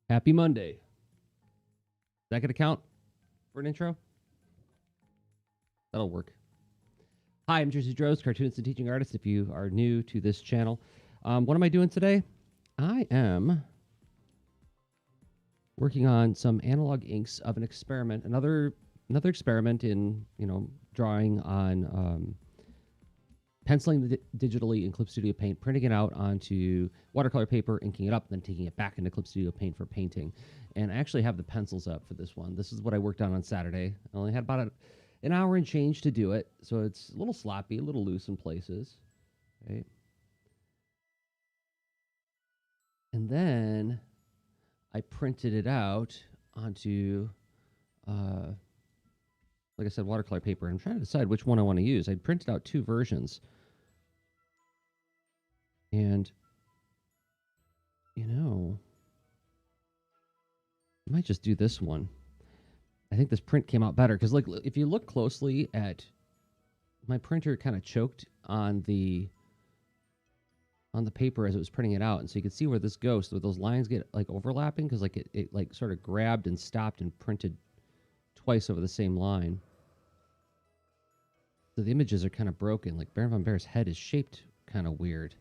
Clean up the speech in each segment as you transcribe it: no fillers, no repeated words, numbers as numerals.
Happy Monday. Is that going to count for an intro? That'll work. Hi, I'm Jersey Droz, cartoonist and teaching artist. If you are new to this channel, what am I doing today? I am working on some analog inks of an experiment, another experiment in drawing on penciling digitally in Clip Studio Paint, printing it out onto watercolor paper, inking it up, then taking it back into Clip Studio Paint for painting. And I actually have the pencils up for this one. This is what I worked on Saturday. I only had about an hour and change to do it, so it's a little sloppy, a little loose in places. Right? And then I printed it out onto, like I said, watercolor paper. I'm trying to decide which one I want to use. I printed out two versions. And, I might just do this one. I think this print came out better because, like, if you look closely at my printer, kind of choked on the paper as it was printing it out, and so you can see where this goes. So those lines get like overlapping because like it like sort of grabbed and stopped and printed twice over the same line. So the images are kind of broken. Like Baron von Bear's head is shaped kind of weird.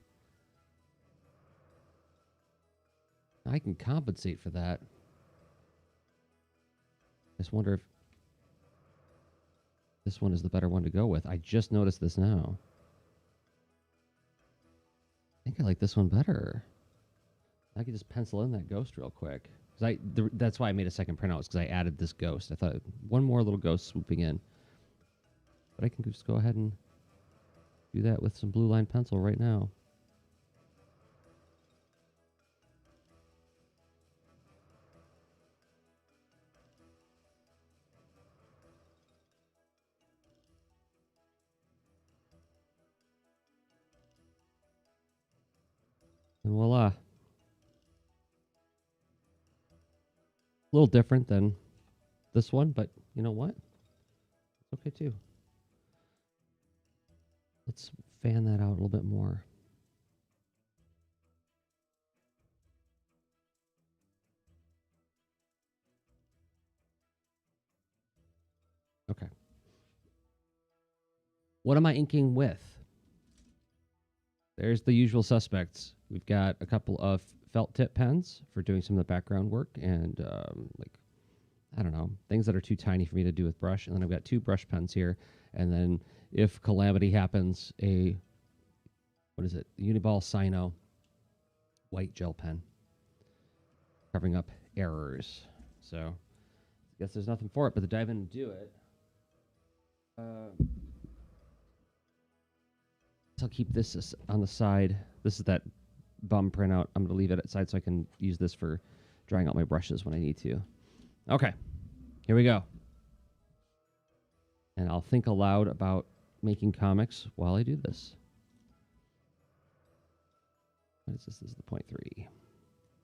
I can compensate for that. I just wonder if this one is the better one to go with. I just noticed this now. I think I like this one better. I could just pencil in that ghost real quick. That's why I made a second printout, because I added this ghost. I thought one more little ghost swooping in. But I can just go ahead and do that with some blue line pencil right now. And voila. A little different than this one, but you know what? It's okay too. Let's fan that out a little bit more. Okay. What am I inking with? There's the usual suspects. We've got a couple of felt tip pens for doing some of the background work and I don't know, things that are too tiny for me to do with brush. And then I've got two brush pens here. And then if calamity happens, what is it? Uniball Sino white gel pen covering up errors. So I guess there's nothing for it but to dive in and do it. I'll keep this on the side. This is that bum printout. I'm going to leave it aside so I can use this for drying out my brushes when I need to. Okay, here we go. And I'll think aloud about making comics while I do this. What is this? This is the 0.3.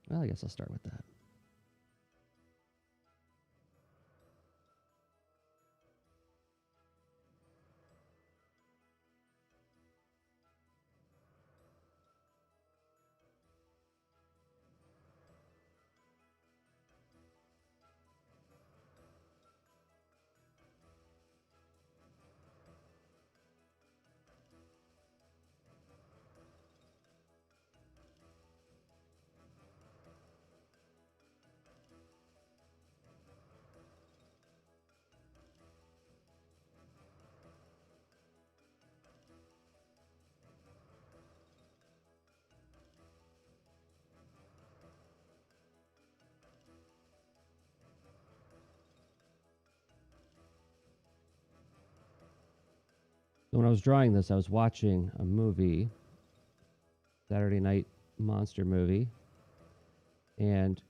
Well, I guess I'll start with that. So when I was drawing this, I was watching a movie, Saturday Night Monster movie, and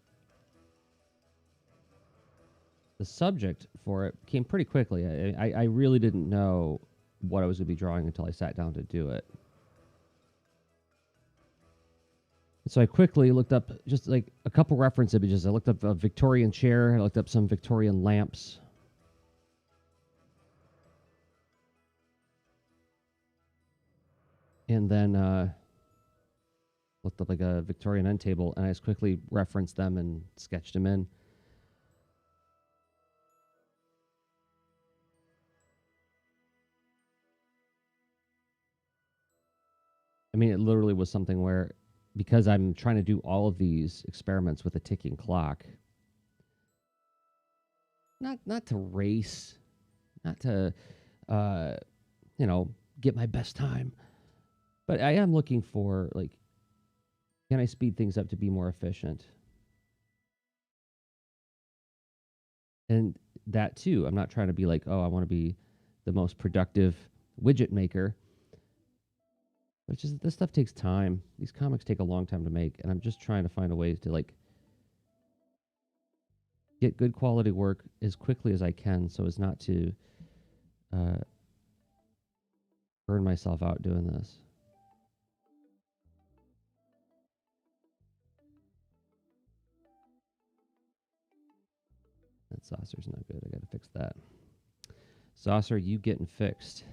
the subject for it came pretty quickly. I really didn't know what I was going to be drawing until I sat down to do it. So I quickly looked up just like a couple reference images. I looked up a Victorian chair. I looked up some Victorian lamps. And then looked up like a Victorian end table, and I just quickly referenced them and sketched them in. I mean, it literally was something where, because I'm trying to do all of these experiments with a ticking clock, not to race, not to, uh, you know, get my best time, but I am looking for, like, can I speed things up to be more efficient? And that too, I'm not trying to be like, oh, I want to be the most productive widget maker. But it's just this stuff takes time. These comics take a long time to make, and I'm just trying to find a way to like get good quality work as quickly as I can, so as not to uh, burn myself out doing this. That saucer's not good. I got to fix that. Saucer, you getting fixed?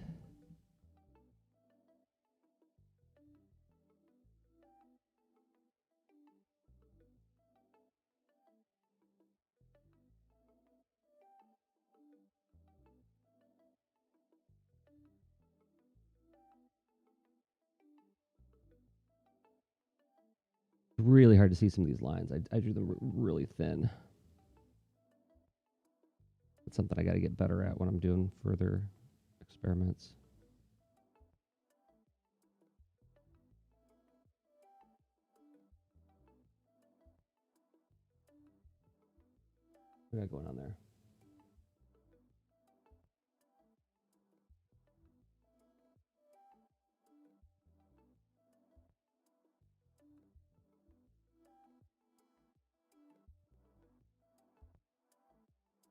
Really hard to see some of these lines. I drew them really thin. It's something I got to get better at when I'm doing further experiments. What do I got going on there?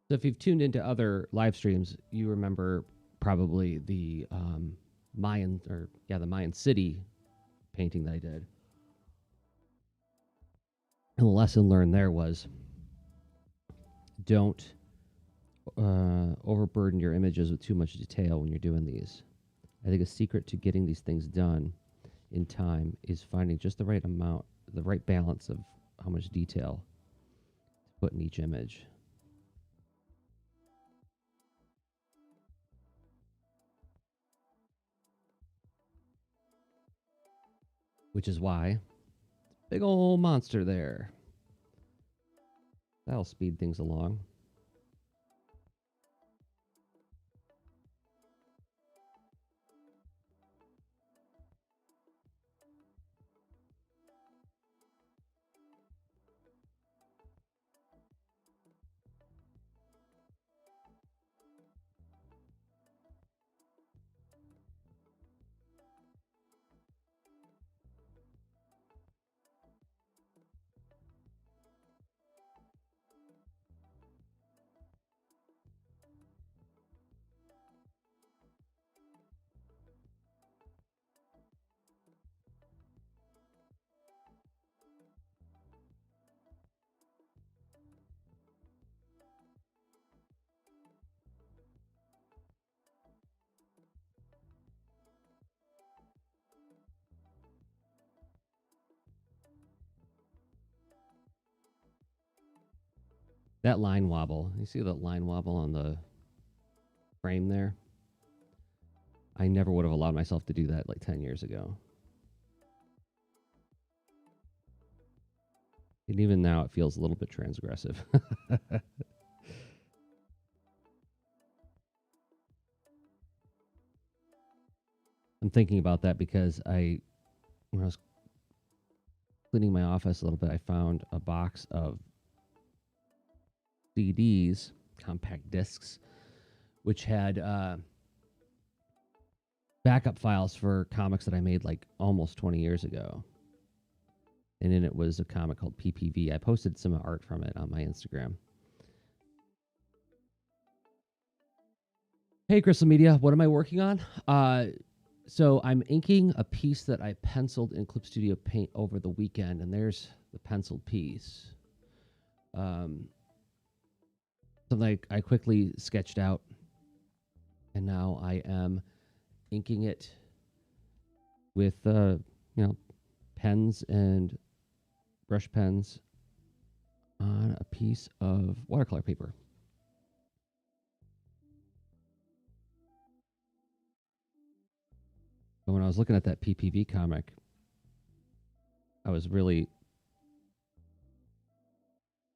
So if you've tuned into other live streams, you remember probably the Mayan, or yeah, the Mayan city painting that I did. And the lesson learned there was, don't overburden your images with too much detail when you're doing these. I think a secret to getting these things done in time is finding just the right amount, the right balance of how much detail to put in each image. Which is why, big old monster there. That'll speed things along. That line wobble, you see that line wobble on the frame there? I never would have allowed myself to do that like 10 years ago. And even now, it feels a little bit transgressive. I'm thinking about that because when I was cleaning my office a little bit, I found a box of CDs, compact discs, which had backup files for comics that I made like almost 20 years ago. And in it was a comic called PPV. I posted some art from it on my Instagram. Hey, Crystal Media, what am I working on? So I'm inking a piece that I penciled in Clip Studio Paint over the weekend, and there's the penciled piece. Something I quickly sketched out, and now I am inking it with pens and brush pens on a piece of watercolor paper. But when I was looking at that PPV comic, I was really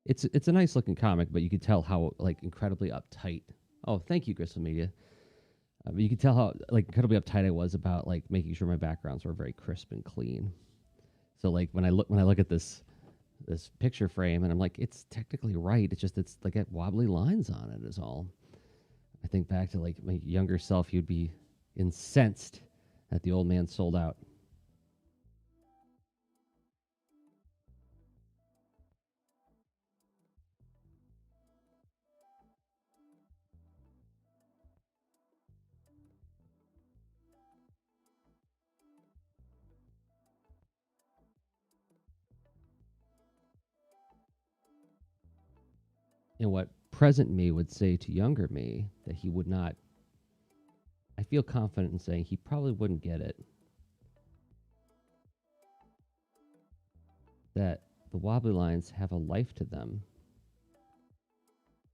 it's a nice looking comic, but you could tell how like incredibly uptight. Oh, thank you, Gristle Media. But you could tell how like incredibly uptight I was about like making sure my backgrounds were very crisp and clean. So like when I look at this picture frame and I'm like, it's technically right. It's just it's like got wobbly lines on it is all. I think back to like my younger self, you'd be incensed that the old man sold out. And what present me would say to younger me that he would not, I feel confident in saying he probably wouldn't get it. That the wobbly lines have a life to them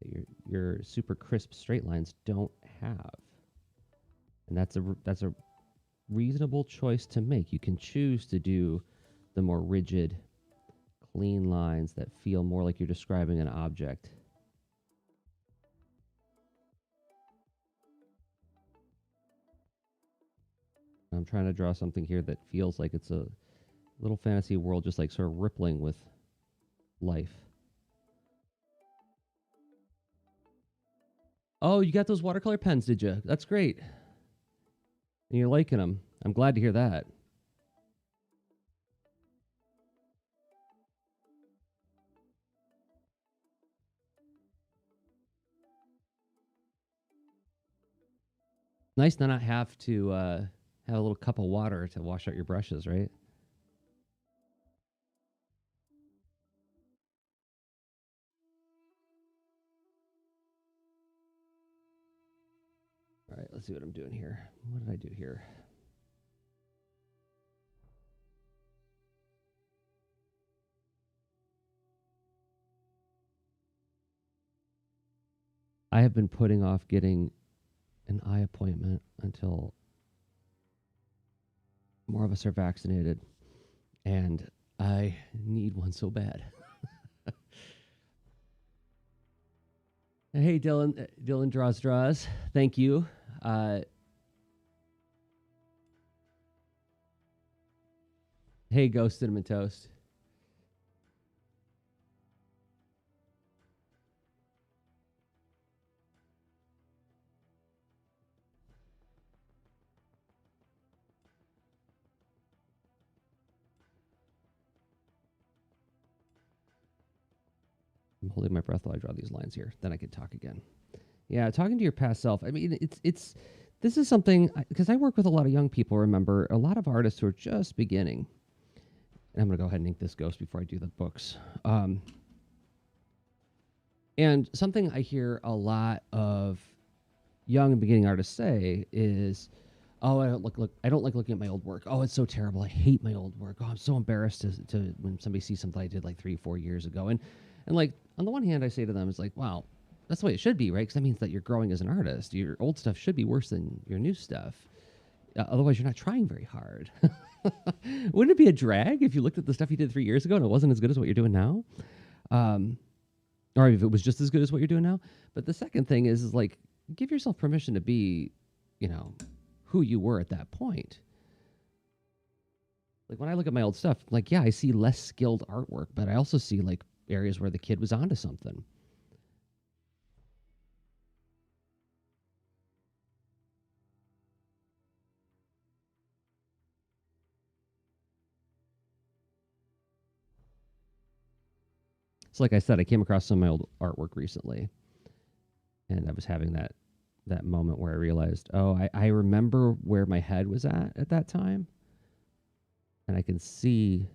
that your super crisp straight lines don't have. And that's a reasonable choice to make. You can choose to do the more rigid, clean lines that feel more like you're describing an object. I'm trying to draw something here that feels like it's a little fantasy world, just like sort of rippling with life. Oh, you got those watercolor pens, did you? That's great. And you're liking them. I'm glad to hear that. Nice to not have to have a little cup of water to wash out your brushes, right? All right, let's see what I'm doing here. What did I do here? I have been putting off getting an eye appointment until more of us are vaccinated, and I need one so bad. Hey, Dylan, Dylan draws. Thank you. Hey, Ghost Cinnamon Toast. I'm holding my breath while I draw these lines here. Then I can talk again. Yeah, talking to your past self. I mean, it's this is something because I work with a lot of young people. Remember, a lot of artists who are just beginning. And I'm gonna go ahead and ink this ghost before I do the books. And something I hear a lot of young and beginning artists say is, "Oh, I don't like looking at my old work. Oh, it's so terrible. I hate my old work. Oh, I'm so embarrassed to when somebody sees something I did like 3 or 4 years ago." And like on the one hand, I say to them, "It's like, wow, that's the way it should be, right? Because that means that you're growing as an artist. Your old stuff should be worse than your new stuff. Otherwise, you're not trying very hard." Wouldn't it be a drag if you looked at the stuff you did 3 years ago and it wasn't as good as what you're doing now? Um, or if it was just as good as what you're doing now. But the second thing is like give yourself permission to be, you know, who you were at that point. Like when I look at my old stuff, like yeah, I see less skilled artwork, but I also see like areas where the kid was onto something. So like I said, I came across some of my old artwork recently, and I was having that moment where I realized, oh, I remember where my head was at that time, and I can see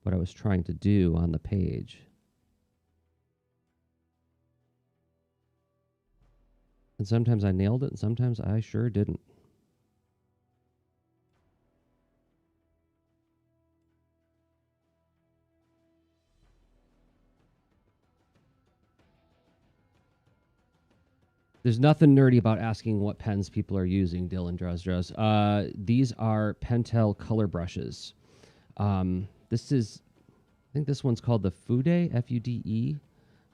what I was trying to do on the page. And sometimes I nailed it, and sometimes I sure didn't. There's nothing nerdy about asking what pens people are using, Dylan Drozdros. These are Pentel color brushes. This is, I think this one's called the Fude, Fude.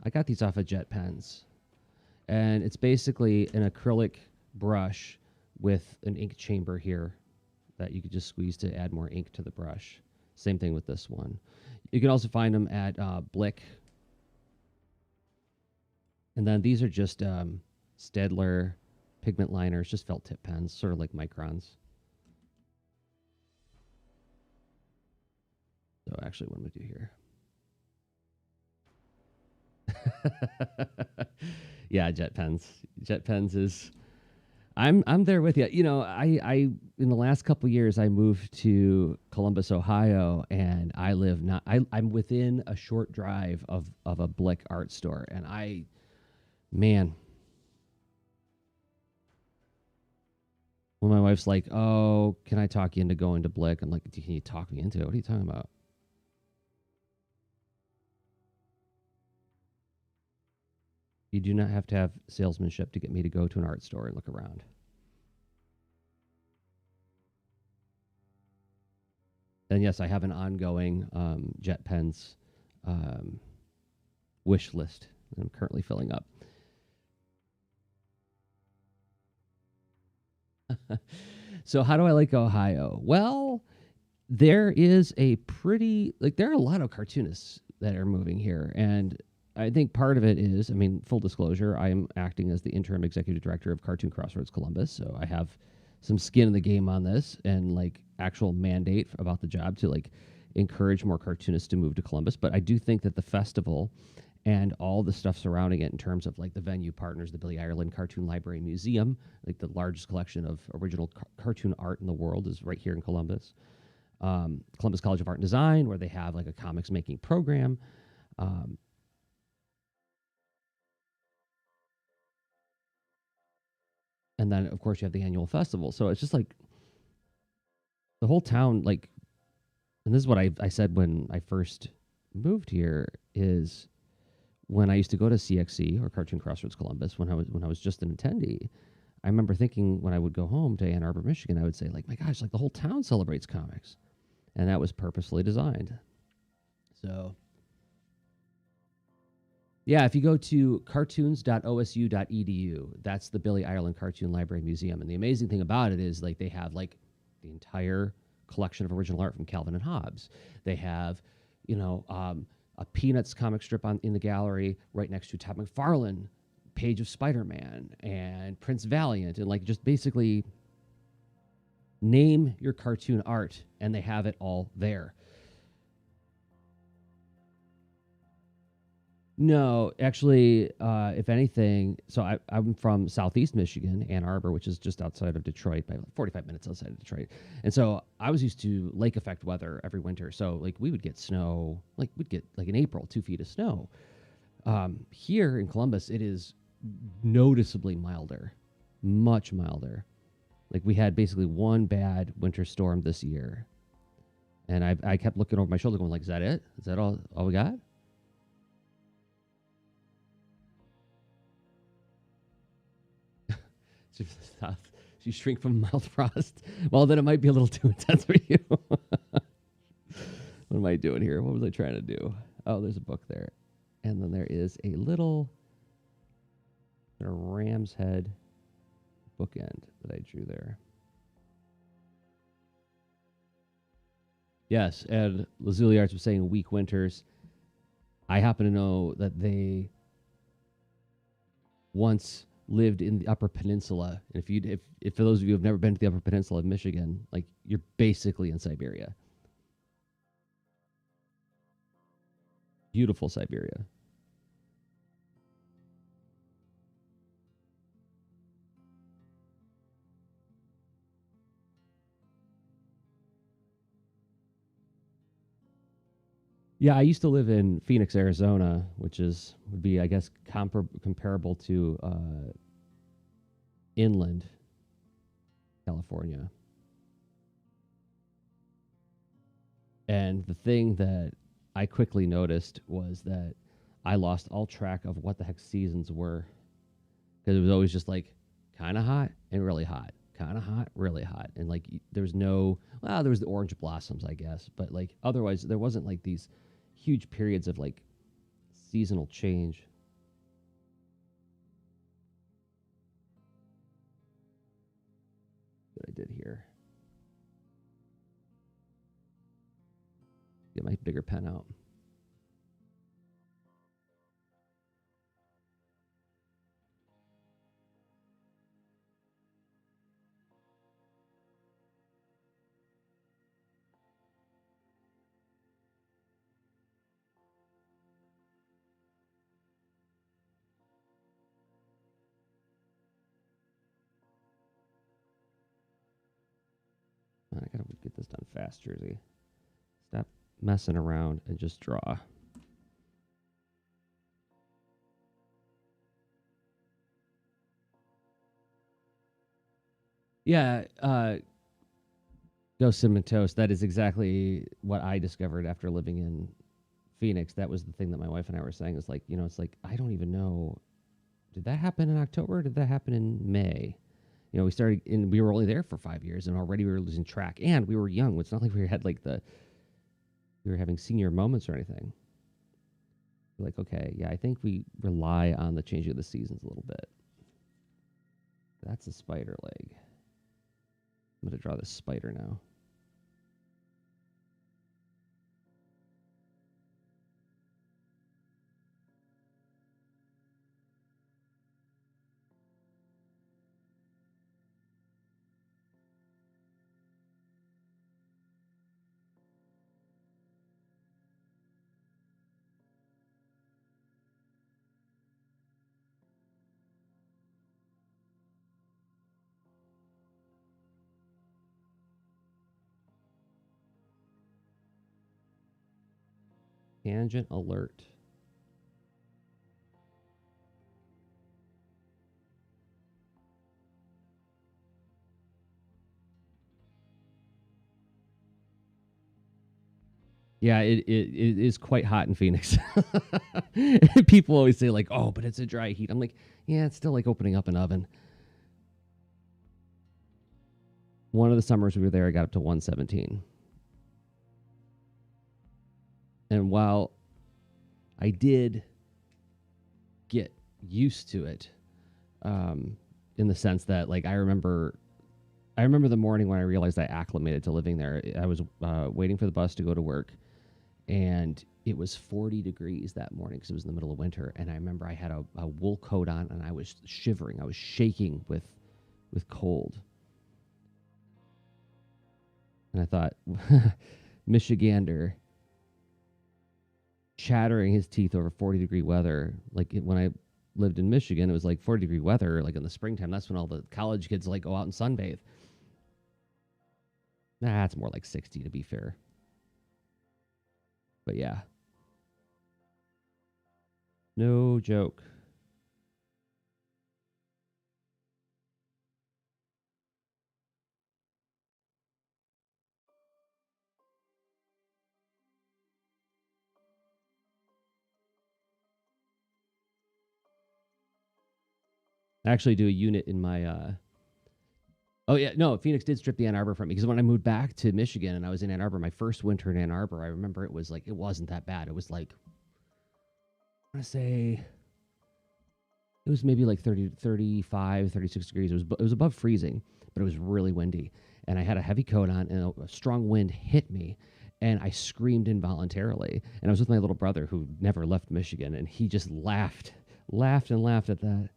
I got these off of Jet Pens. And it's basically an acrylic brush with an ink chamber here that you could just squeeze to add more ink to the brush. Same thing with this one. You can also find them at Blick. And then these are just Staedtler pigment liners, just felt tip pens, sort of like microns. So actually, what I'm going to do here. Yeah, Jet Pens. Jet Pens is. I'm there with you. You know, I in the last couple of years I moved to Columbus, Ohio, and I live not. I'm within a short drive of a Blick art store, and man, when my wife's like, "Oh, can I talk you into going to Blick?" I'm like, "Can you talk me into it? What are you talking about?" You do not have to have salesmanship to get me to go to an art store and look around. And yes, I have an ongoing Jet Pens um, wish list that I'm currently filling up. So, how do I like Ohio? Well, there is a pretty, like, there are a lot of cartoonists that are moving here. And I think part of it is, I mean, full disclosure, I am acting as the interim executive director of Cartoon Crossroads Columbus. So I have some skin in the game on this and like actual mandate about the job to like encourage more cartoonists to move to Columbus. But I do think that the festival and all the stuff surrounding it in terms of like the venue partners, the Billy Ireland Cartoon Library Museum, like the largest collection of original cartoon art in the world is right here in Columbus. Columbus College of Art and Design, where they have like a comics making program. Um, and then, of course, you have the annual festival. So it's just like the whole town, like, and this is what I said when I first moved here is when I used to go to CXC or Cartoon Crossroads Columbus when I was just an attendee. I remember thinking when I would go home to Ann Arbor, Michigan, I would say like, my gosh, like the whole town celebrates comics, and that was purposefully designed. So yeah, if you go to cartoons.osu.edu, that's the Billy Ireland Cartoon Library Museum. And the amazing thing about it is like they have like the entire collection of original art from Calvin and Hobbes. They have, you know, a Peanuts comic strip in the gallery right next to Todd McFarlane page of Spider-Man and Prince Valiant, and like just basically name your cartoon art and they have it all there. No, actually, if anything, so I'm from Southeast Michigan, Ann Arbor, which is just outside of Detroit, by like 45 minutes outside of Detroit. And so I was used to lake effect weather every winter. So like we would get snow, like we'd get like in April, 2 feet of snow. Here in Columbus, it is noticeably milder, much milder. Like we had basically one bad winter storm this year, and I kept looking over my shoulder, going like, "Is that it? Is that all we got?" So you shrink from mild frost. Well, then it might be a little too intense for you. What am I doing here? What was I trying to do? Oh, there's a book there. And then there is a little ram's head bookend that I drew there. Yes, and Lazuli Arts was saying weak winters. I happen to know that they once lived in the Upper Peninsula. And if for those of you who have never been to the Upper Peninsula of Michigan, like you're basically in Siberia. Beautiful Siberia. Yeah, I used to live in Phoenix, Arizona, which would be, I guess, comparable to inland California. And the thing that I quickly noticed was that I lost all track of what the heck seasons were. because it was always just like kind of hot and really hot, kind of hot, really hot, and like there was no, well, there was the orange blossoms, I guess, but like otherwise there wasn't like these huge periods of like seasonal change. That I did here. Get my bigger pen out. I gotta get this done fast, Jersey. Stop messing around and just draw. Yeah, go cinnamon toast. That is exactly what I discovered after living in Phoenix. That was the thing that my wife and I were saying. Is like, it's like I don't even know. Did that happen in October? Did that happen in May? We started and we were only there for 5 years, and already we were losing track. And we were young. It's not like we had like we were having senior moments or anything. We're like, okay, yeah, I think we rely on the changing of the seasons a little bit. That's a spider leg. I'm gonna draw this spider now. Tangent alert. Yeah, it is quite hot in Phoenix. People always say like, "Oh, but it's a dry heat." I'm like, "Yeah, it's still like opening up an oven." One of the summers we were there, I got up to 117. And while I did get used to it, in the sense that like I remember the morning when I realized I acclimated to living there. I was waiting for the bus to go to work, and it was 40 degrees that morning because it was in the middle of winter. And I remember I had a wool coat on, and I was shivering. I was shaking with cold. And I thought, Michigander chattering his teeth over 40-degree weather. Like when I lived in Michigan, it was like 40-degree weather, like in the springtime. That's when all the college kids like go out and sunbathe. Nah, it's more like 60 to be fair. But yeah, no joke. I actually do a unit in my oh yeah, no, Phoenix did strip the Ann Arbor from me because when I moved back to Michigan and I was in Ann Arbor, my first winter in Ann Arbor, I remember it was like it wasn't that bad. It was like I want to say it was maybe like 30, 35, 36 degrees. It was above freezing, but it was really windy. And I had a heavy coat on, and a strong wind hit me, and I screamed involuntarily. And I was with my little brother who never left Michigan, and he just laughed and laughed at that.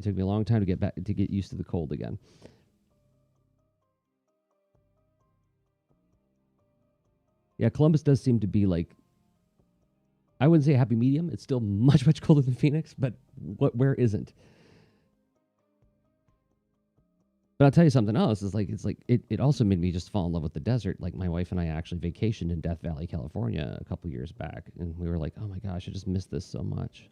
It took me a long time to get used to the cold again. Yeah, Columbus does seem to be like I wouldn't say a happy medium. It's still much colder than Phoenix, but where isn't? But I'll tell you something else. Is like it also made me just fall in love with the desert. Like my wife and I actually vacationed in Death Valley, California, a couple years back, and we were like, "Oh my gosh, I just missed this so much."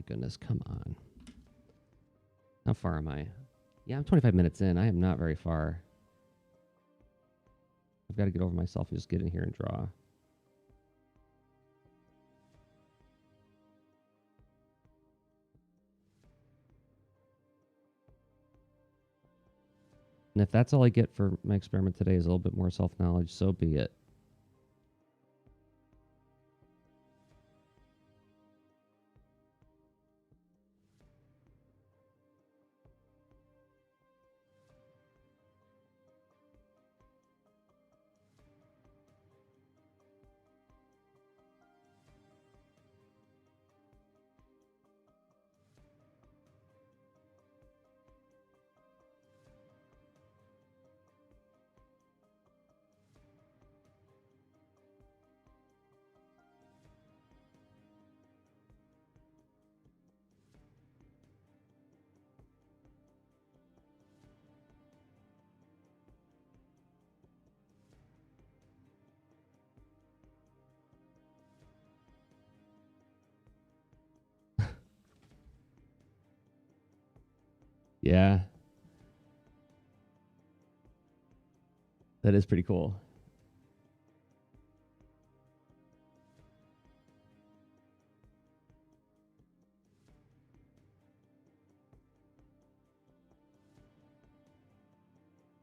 my goodness, come on. How far am I? Yeah, I'm 25 minutes in. I am not very far. I've got to get over myself and just get in here and draw. And if that's all I get for my experiment today is a little bit more self-knowledge, so be it. Yeah, that is pretty cool.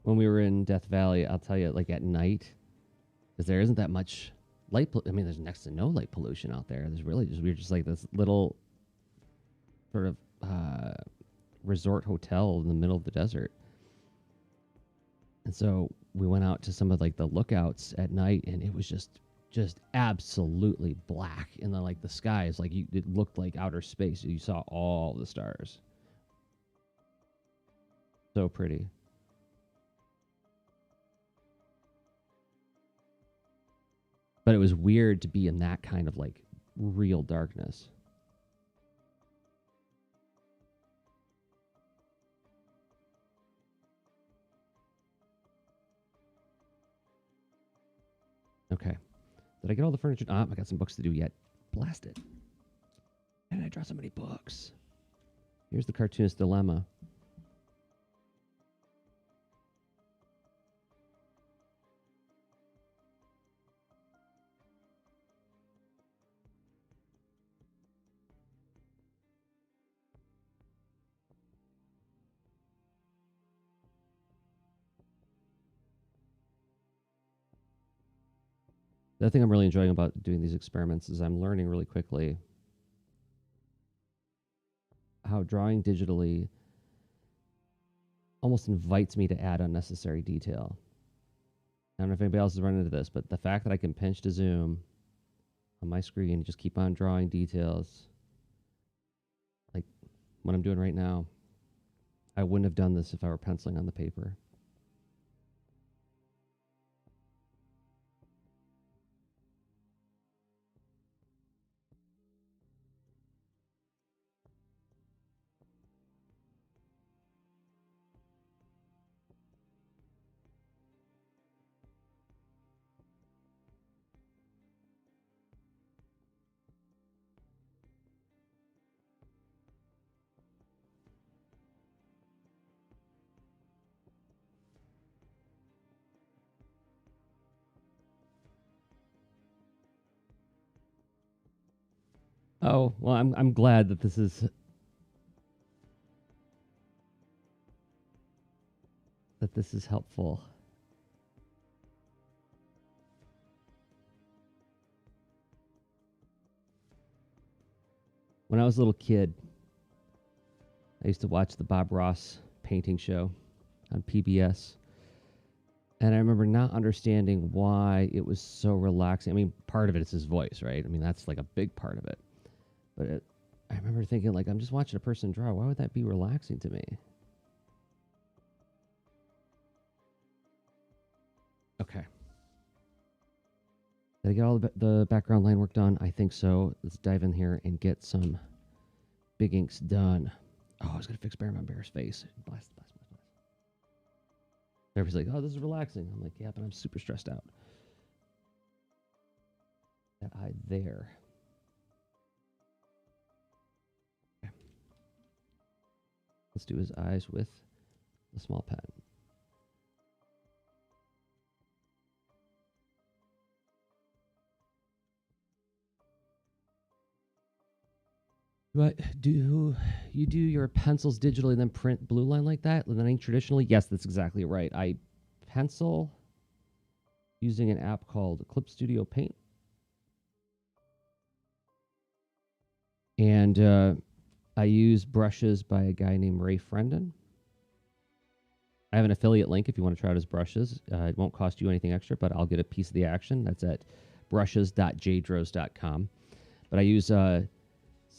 When we were in Death Valley, I'll tell you, like at night, because there isn't that much light. I mean, there's next to no light pollution out there. There's really just we're just like this little sort of resort hotel in the middle of the desert. And so we went out to some of like the lookouts at night, and it was just absolutely black. And then like the skies, like it looked like outer space. You saw all the stars. So pretty. But it was weird to be in that kind of like real darkness. Okay. Did I get all the furniture? I got some books to do yet. Blast it. Why did I draw so many books? Here's the cartoonist dilemma. The thing I'm really enjoying about doing these experiments is I'm learning really quickly how drawing digitally almost invites me to add unnecessary detail. I don't know if anybody else has run into this, but the fact that I can pinch to zoom on my screen and just keep on drawing details, like what I'm doing right now, I wouldn't have done this if I were penciling on the paper. Oh, well, I'm glad that this is helpful. When I was a little kid, I used to watch the Bob Ross painting show on PBS. And I remember not understanding why it was so relaxing. I mean, part of it is his voice, right? I mean, that's like a big part of it. But I remember thinking, like, I'm just watching a person draw. Why would that be relaxing to me? Okay. Did I get all the background line work done? I think so. Let's dive in here and get some big inks done. Oh, I was going to fix Bearman Bear's face. Blast. Everybody's like, oh, this is relaxing. I'm like, yeah, but I'm super stressed out. That eye there. Let's do his eyes with the small pen. Do you do your pencils digitally and then print blue line like that? And then traditionally, yes, that's exactly right. I pencil using an app called Clip Studio Paint. And I use brushes by a guy named Ray Frendon. I have an affiliate link if you want to try out his brushes. It won't cost you anything extra, but I'll get a piece of the action. That's at brushes.jdros.com. But I use some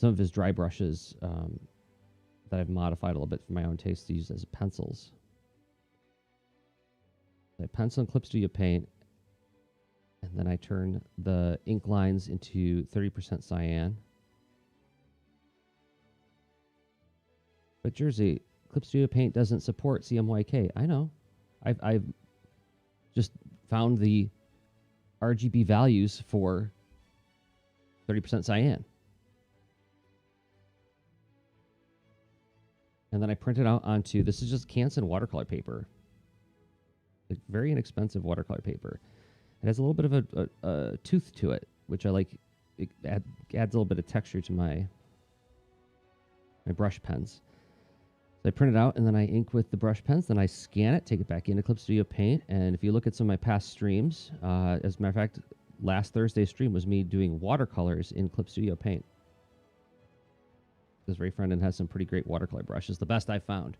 of his dry brushes that I've modified a little bit for my own taste to use as pencils. I pencil and Clip Studio Paint, and then I turn the ink lines into 30% cyan. But Jersey, Clip Studio Paint doesn't support CMYK. I know. I've just found the RGB values for 30% cyan. And then I print it out onto, this is just Canson watercolor paper. Like very inexpensive watercolor paper. It has a little bit of a tooth to it, which I like. It adds a little bit of texture to my brush pens. So I print it out, and then I ink with the brush pens. Then I scan it, take it back into Clip Studio Paint. And if you look at some of my past streams, as a matter of fact, last Thursday's stream was me doing watercolors in Clip Studio Paint. Because Ray Frendon has some pretty great watercolor brushes, the best I've found.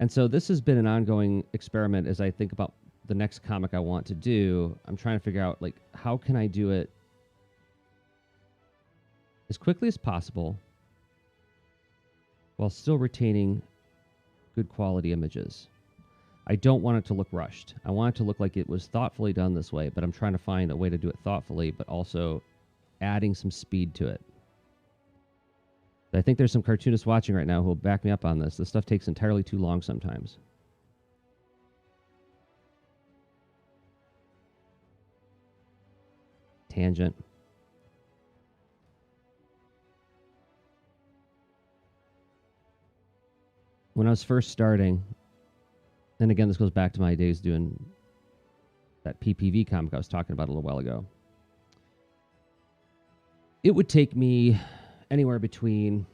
And so this has been an ongoing experiment as I think about the next comic I want to do. I'm trying to figure out, like, how can I do it as quickly as possible while still retaining good quality images. I don't want it to look rushed. I want it to look like it was thoughtfully done this way, but I'm trying to find a way to do it thoughtfully, but also adding some speed to it. I think there's some cartoonists watching right now who will back me up on this. This stuff takes entirely too long sometimes. Tangent. When I was first starting, and again, this goes back to my days doing that PPV comic I was talking about a little while ago. It would take me anywhere between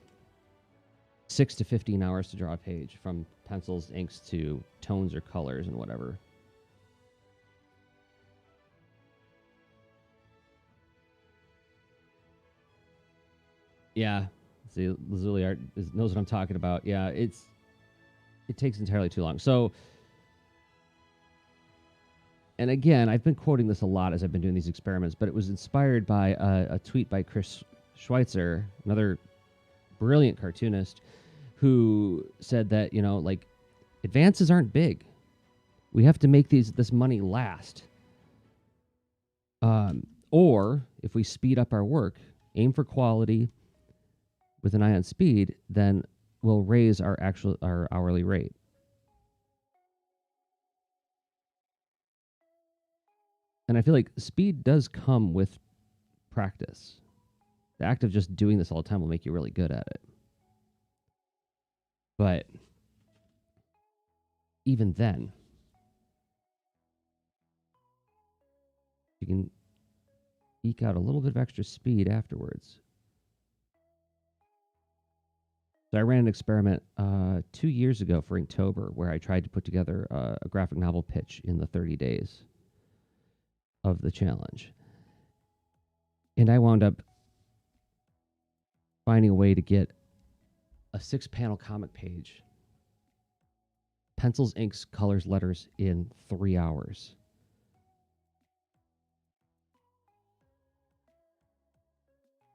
6 to 15 hours to draw a page, from pencils, inks, to tones or colors and whatever. Yeah. See, Lazuli Art knows what I'm talking about. Yeah, it takes entirely too long. So, and again, I've been quoting this a lot as I've been doing these experiments, but it was inspired by a tweet by Chris Schweitzer, another brilliant cartoonist, who said that, you know, like, advances aren't big. We have to make this money last. Or if we speed up our work, aim for quality with an eye on speed, then we'll raise our hourly rate. And I feel like speed does come with practice. The act of just doing this all the time will make you really good at it. But even then, you can eke out a little bit of extra speed afterwards. So I ran an experiment 2 years ago for Inktober where I tried to put together a graphic novel pitch in the 30 days of the challenge. And I wound up finding a way to get a 6-panel comic page, pencils, inks, colors, letters, in 3 hours.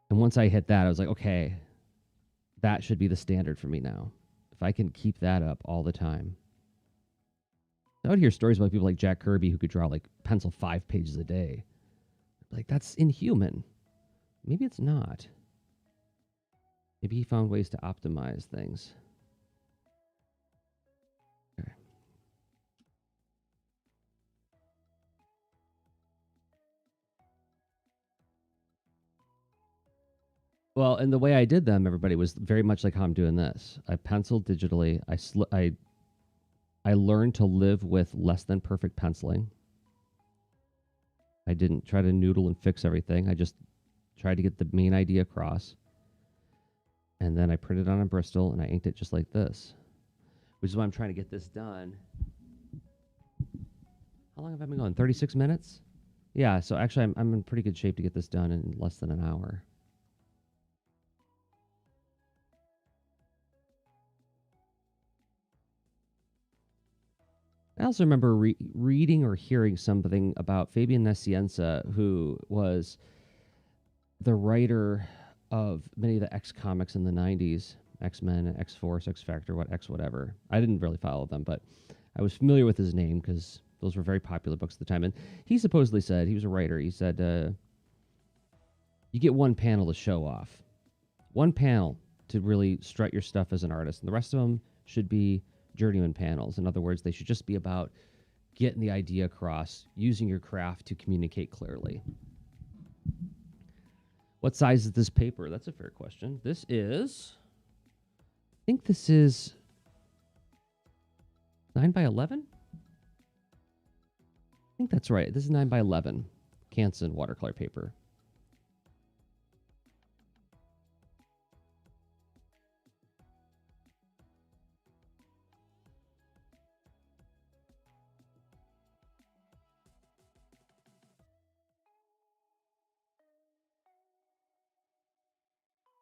And once I hit that, I was like, okay, that should be the standard for me now. If I can keep that up all the time. I would hear stories about people like Jack Kirby who could draw like pencil 5 pages a day. Like, that's inhuman. Maybe it's not. Maybe he found ways to optimize things. Well, and the way I did them, everybody, was very much like how I'm doing this. I penciled digitally. I learned to live with less than perfect penciling. I didn't try to noodle and fix everything. I just tried to get the main idea across. And then I printed it on a Bristol and I inked it just like this, which is why I'm trying to get this done. How long have I been going? 36 minutes? Yeah, so actually I'm in pretty good shape to get this done in less than an hour. I also remember reading or hearing something about Fabian Nicienza, who was the writer of many of the X comics in the 90s, X-Men, X-Force, X-Factor, whatever. I didn't really follow them, but I was familiar with his name because those were very popular books at the time. And he supposedly said, he was a writer, he said, you get one panel to show off, one panel to really strut your stuff as an artist, and the rest of them should be journeyman panels. In other words, they should just be about getting the idea across, using your craft to communicate clearly. What size is this paper? That's a fair question. This is, I think this is 9 by 11? I think that's right. This is 9 by 11 Canson watercolor paper.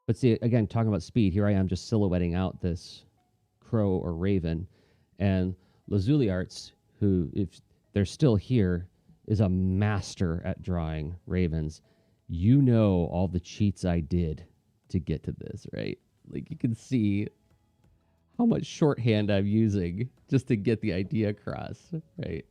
But see, again, talking about speed, here I am just silhouetting out this crow or raven. And Lazuli Arts, who, if they're still here, is a master at drawing ravens. You know all the cheats I did to get to this, right? Like you can see how much shorthand I'm using just to get the idea across, right?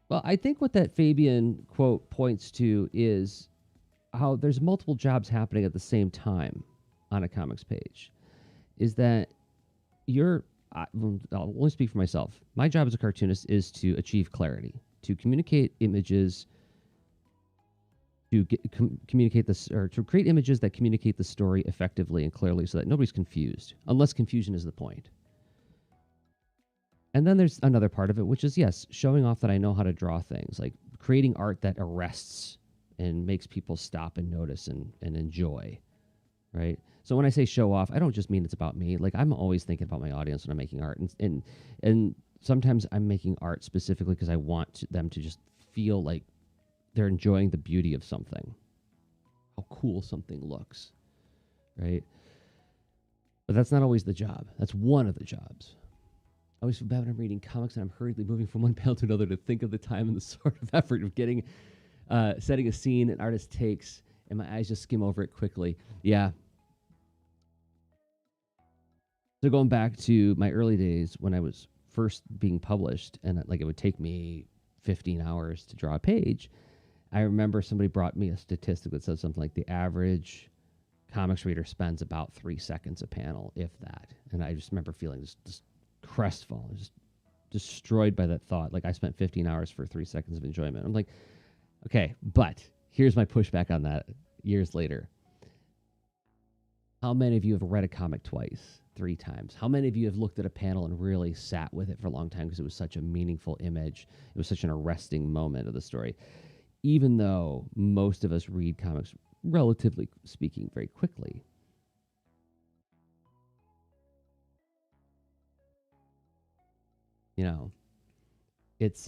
Well, I think what that Fabian quote points to is how there's multiple jobs happening at the same time on a comics page. Is that I'll only speak for myself. My job as a cartoonist is to achieve clarity, to communicate images, communicate this, or to create images that communicate the story effectively and clearly so that nobody's confused, unless confusion is the point. And then there's another part of it, which is, yes, showing off that I know how to draw things, like creating art that arrests and makes people stop and notice and enjoy, right? So when I say show off, I don't just mean it's about me. Like I'm always thinking about my audience when I'm making art, and sometimes I'm making art specifically because I want them to just feel like they're enjoying the beauty of something, how cool something looks, right? But that's not always the job. That's one of the jobs. I always feel bad when I'm reading comics and I'm hurriedly moving from one panel to another to think of the time and the sort of effort of getting, setting a scene an artist takes, and my eyes just skim over it quickly. Yeah. So going back to my early days when I was first being published, and like it would take me 15 hours to draw a page, I remember somebody brought me a statistic that said something like the average comics reader spends about 3 seconds a panel, if that. And I just remember feeling just crestfallen, just destroyed by that thought. Like I spent 15 hours for 3 seconds of enjoyment. I'm like, okay, but here's my pushback on that years later. How many of you have read a comic twice, 3 times? How many of you have looked at a panel and really sat with it for a long time because it was such a meaningful image? It was such an arresting moment of the story. Even though most of us read comics, relatively speaking, very quickly. You know, it's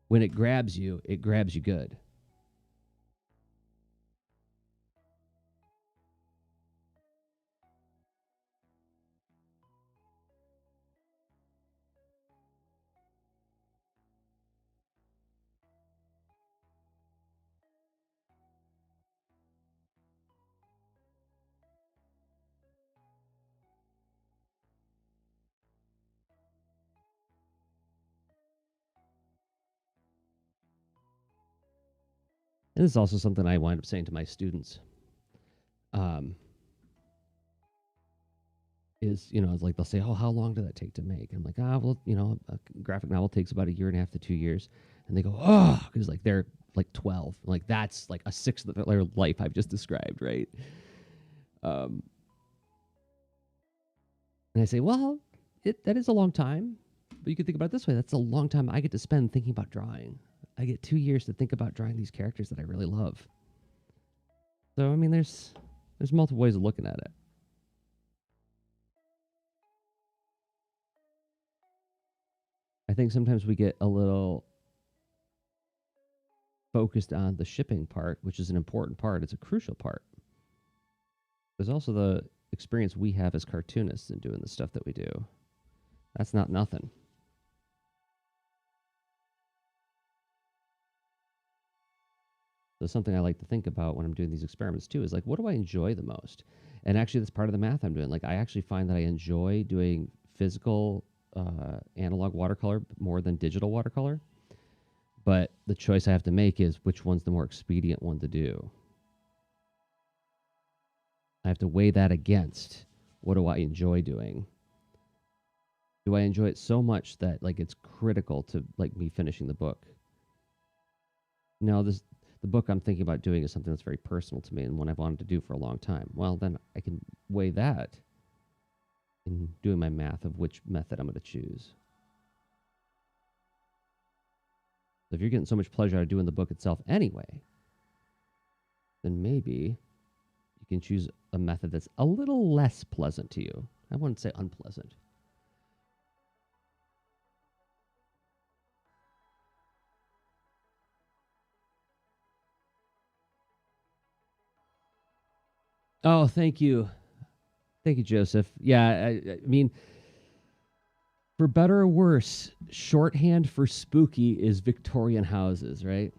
when it grabs you good. And this is also something I wind up saying to my students. Um, is, it's like they'll say, "Oh, how long did that take to make?" And I'm like, well, a graphic novel takes about 1.5 years to 2 years. And they go, "Oh," because like they're like 12. Like that's like a sixth of their life I've just described, right? Um, and I say, well, that is a long time, but you can think about it this way: that's a long time I get to spend thinking about drawing. I get 2 years to think about drawing these characters that I really love. So I mean, there's multiple ways of looking at it. I think sometimes we get a little focused on the shipping part, which is an important part. It's a crucial part. There's also the experience we have as cartoonists in doing the stuff that we do. That's not nothing. So something I like to think about when I'm doing these experiments too is like, what do I enjoy the most? And actually, that's part of the math I'm doing. Like, I actually find that I enjoy doing physical analog watercolor more than digital watercolor. But the choice I have to make is which one's the more expedient one to do. I have to weigh that against what do I enjoy doing. Do I enjoy it so much that like it's critical to like me finishing the book? No, the book I'm thinking about doing is something that's very personal to me and one I've wanted to do for a long time. Well, then I can weigh that in doing my math of which method I'm going to choose. So if you're getting so much pleasure out of doing the book itself anyway, then maybe you can choose a method that's a little less pleasant to you. I wouldn't say unpleasant. Oh, thank you. Thank you, Joseph. Yeah, I mean, for better or worse, shorthand for spooky is Victorian houses, right?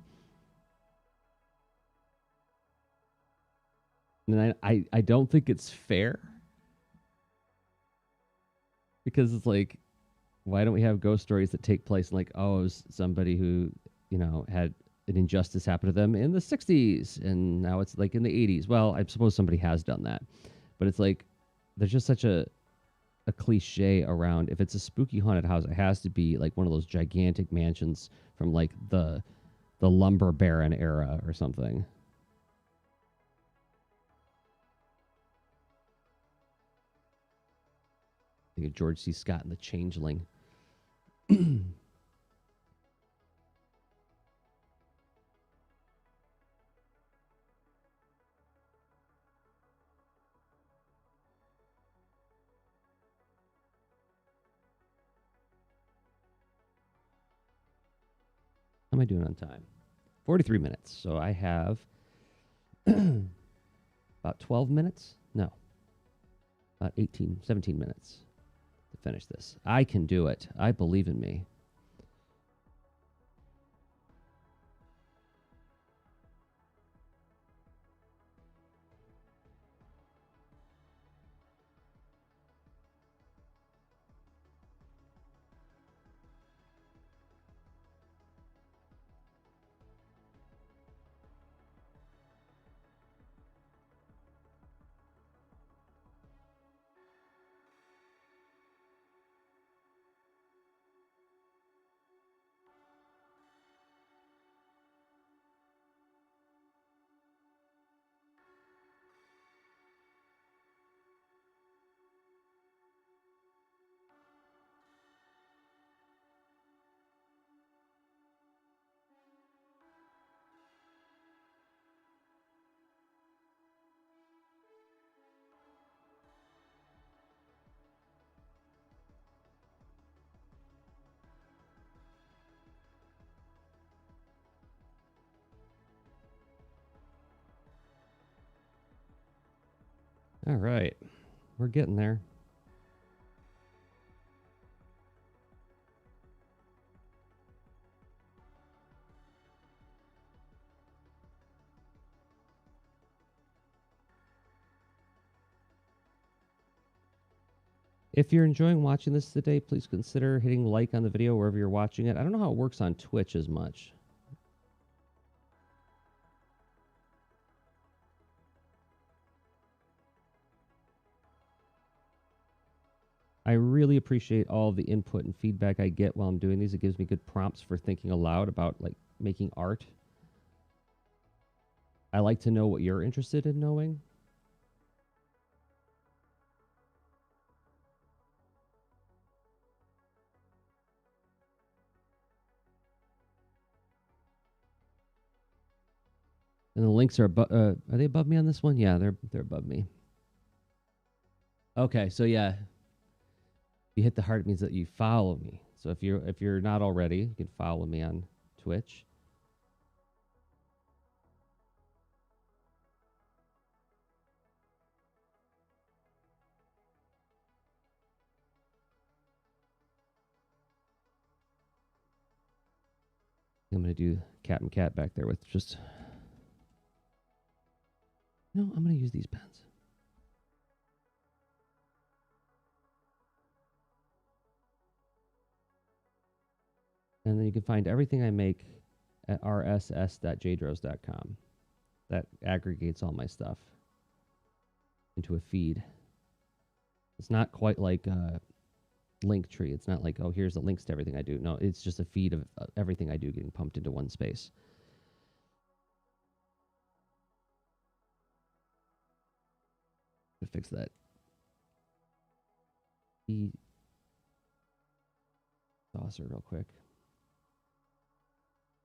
And I don't think it's fair because it's like, why don't we have ghost stories that take place in like, oh, it was somebody who, had an injustice happen to them in the 60s and now it's like in the 80s. Well, I suppose somebody has done that. But it's like there's just such a cliche around if it's a spooky haunted house, it has to be like one of those gigantic mansions from like the lumber baron era or something. I think of George C. Scott and the Changeling. How am I doing on time? 43 minutes. So I have about 12 minutes. No, about 18, 17 minutes to finish this. I can do it. I believe in me. All right. We're getting there. If you're enjoying watching this today, please consider hitting like on the video wherever you're watching it. I don't know how it works on Twitch as much. I really appreciate all the input and feedback I get while I'm doing these. It gives me good prompts for thinking aloud about like making art. I like to know what you're interested in knowing. And the links are are they above me on this one? Yeah, they're above me. Okay, so yeah, you hit the heart, it means that you follow me. So if you're not already, you can follow me on Twitch. I'm gonna do cat and cat back there with just no. I'm gonna use these pens. And then you can find everything I make at rss.jdros.com. That aggregates all my stuff into a feed. It's not quite like Linktree. It's not like, oh, here's the links to everything I do. No, it's just a feed of everything I do getting pumped into one space. To fix that. Saucer real quick.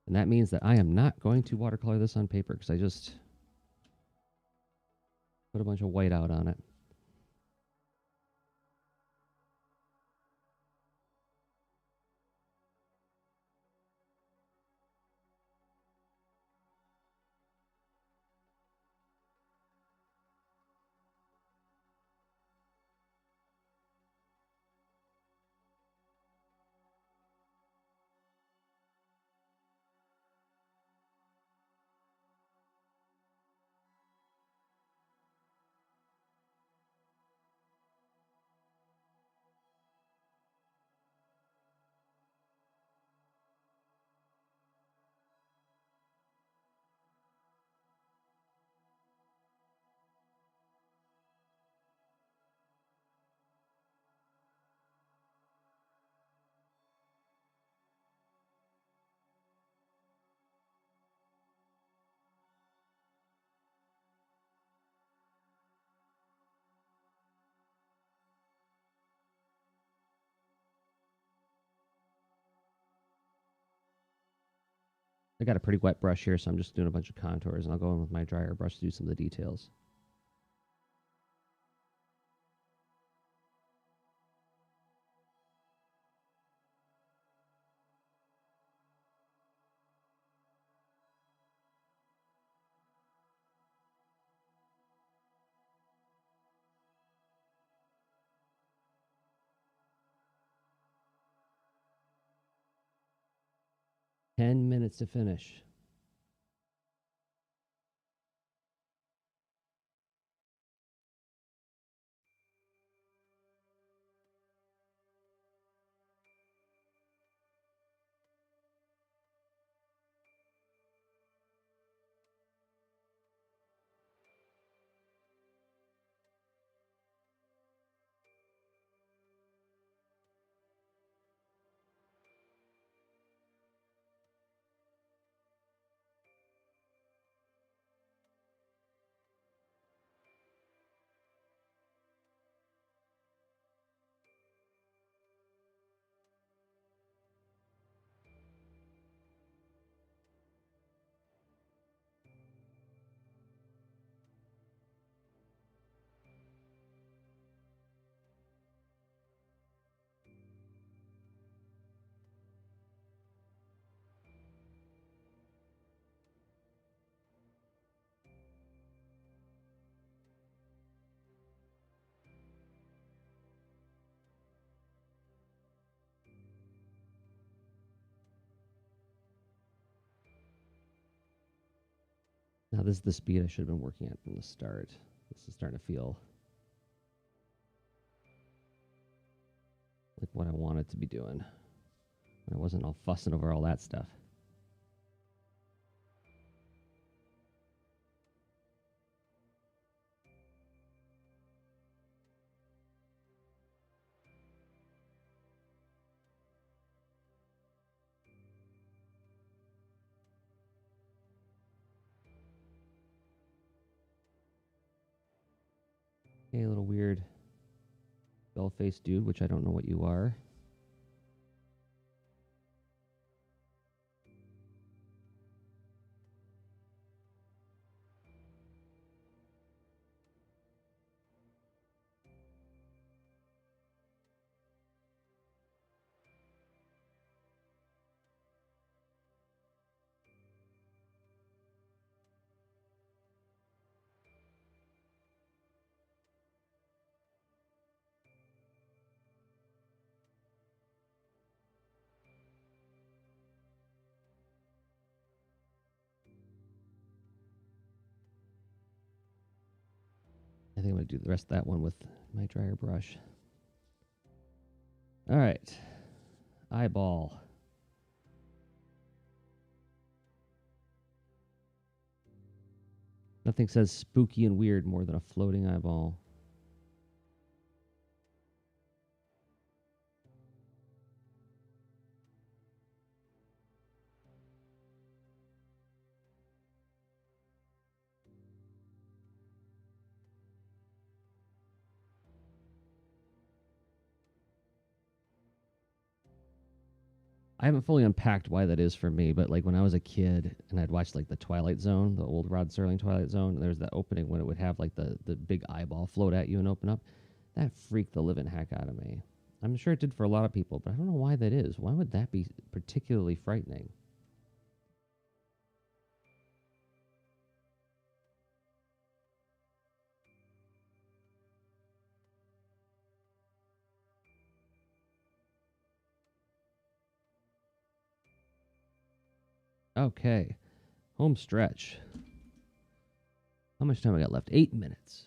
And that means that I am not going to watercolor this on paper because I just put a bunch of white out on it. I got a pretty wet brush here, so I'm just doing a bunch of contours, and I'll go in with my dryer brush to do some of the details. $10 to finish. Now this is the speed I should have been working at from the start. This is starting to feel like what I wanted to be doing. I wasn't all fussing over all that stuff. Okay, a little weird bell-faced dude, which I don't know what you are. I think I'm going to do the rest of that one with my dryer brush. All right. Eyeball. Nothing says spooky and weird more than a floating eyeball. I haven't fully unpacked why that is for me, but like when I was a kid and I'd watched like the Twilight Zone, the old Rod Serling Twilight Zone, and there's that opening when it would have like the big eyeball float at you and open up. That freaked the living heck out of me. I'm sure it did for a lot of people, but I don't know why that is. Why would that be particularly frightening? Okay, home stretch. How much time I got left? 8 minutes.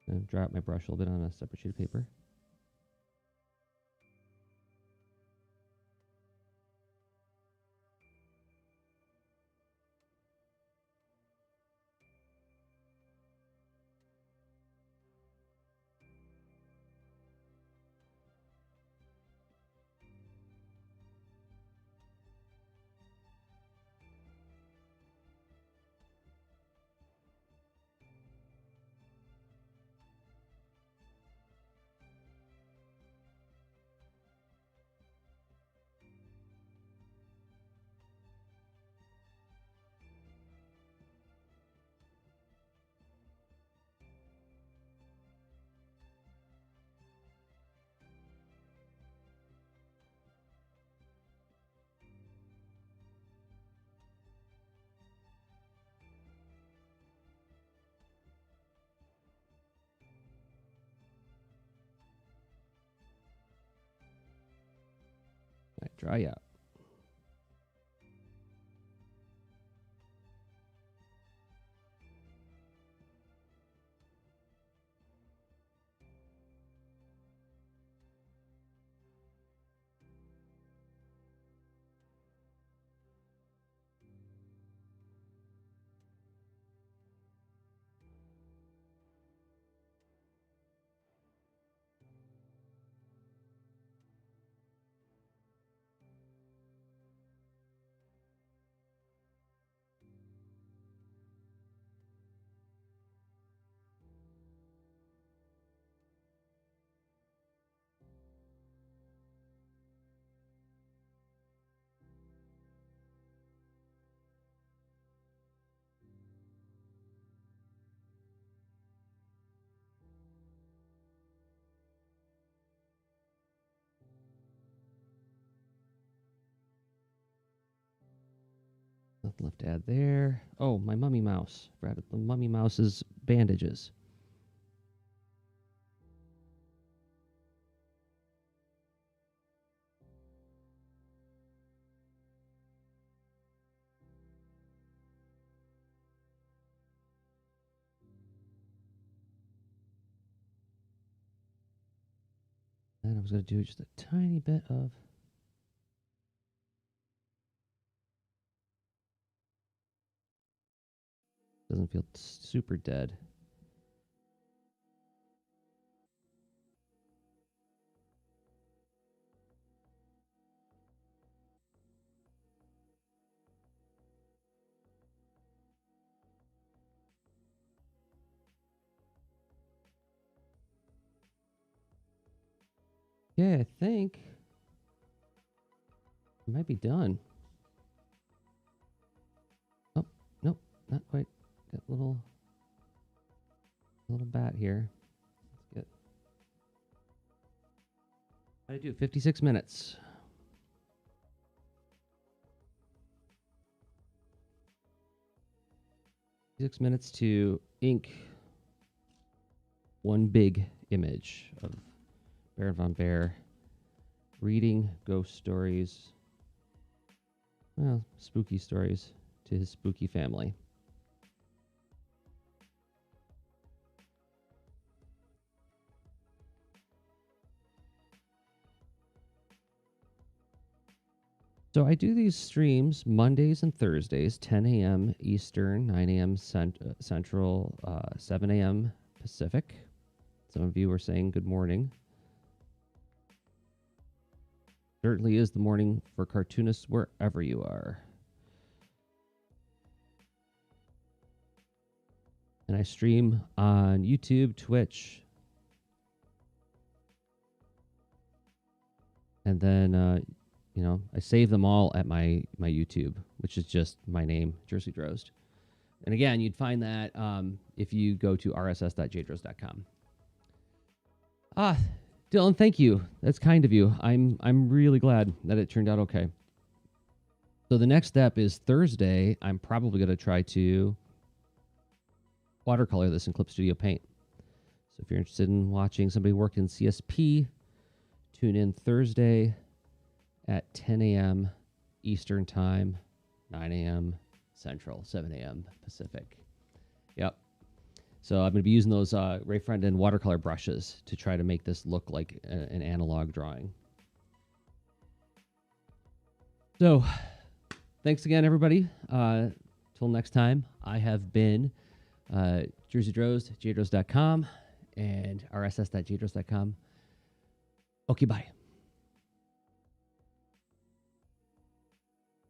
I'm gonna dry out my brush a little bit on a separate sheet of paper. All right, dry out. Nothing left to add there. Oh, my mummy mouse. Forgot the mummy mouse's bandages. And I was going to do just a tiny bit of. Doesn't feel super dead. Yeah, I think it might be done. Oh, nope, not quite. Got a little bat here. Let's get. I do 56 minutes. 6 minutes to ink one big image of Baron von Bear reading ghost stories, well, spooky stories to his spooky family. So I do these streams Mondays and Thursdays, 10 a.m. Eastern, 9 a.m. Central, 7 a.m. Pacific. Some of you are saying good morning. Certainly is the morning for cartoonists wherever you are. And I stream on YouTube, Twitch, and then I save them all at my YouTube, which is just my name, Jersey Drozd. And again, you'd find that if you go to rss.jdrozd.com. Dylan, thank you. That's kind of you. I'm really glad that it turned out okay. So the next step is Thursday. I'm probably going to try to watercolor this in Clip Studio Paint. So if you're interested in watching somebody work in CSP, tune in Thursday at 10 a.m. Eastern Time, 9 a.m. Central, 7 a.m. Pacific. Yep. So I'm going to be using those Ray Frendon watercolor brushes to try to make this look like an analog drawing. So thanks again, everybody. Till next time, I have been Jersey Drozd, jdrozd.com, and rss.jdrozd.com. Okay, bye.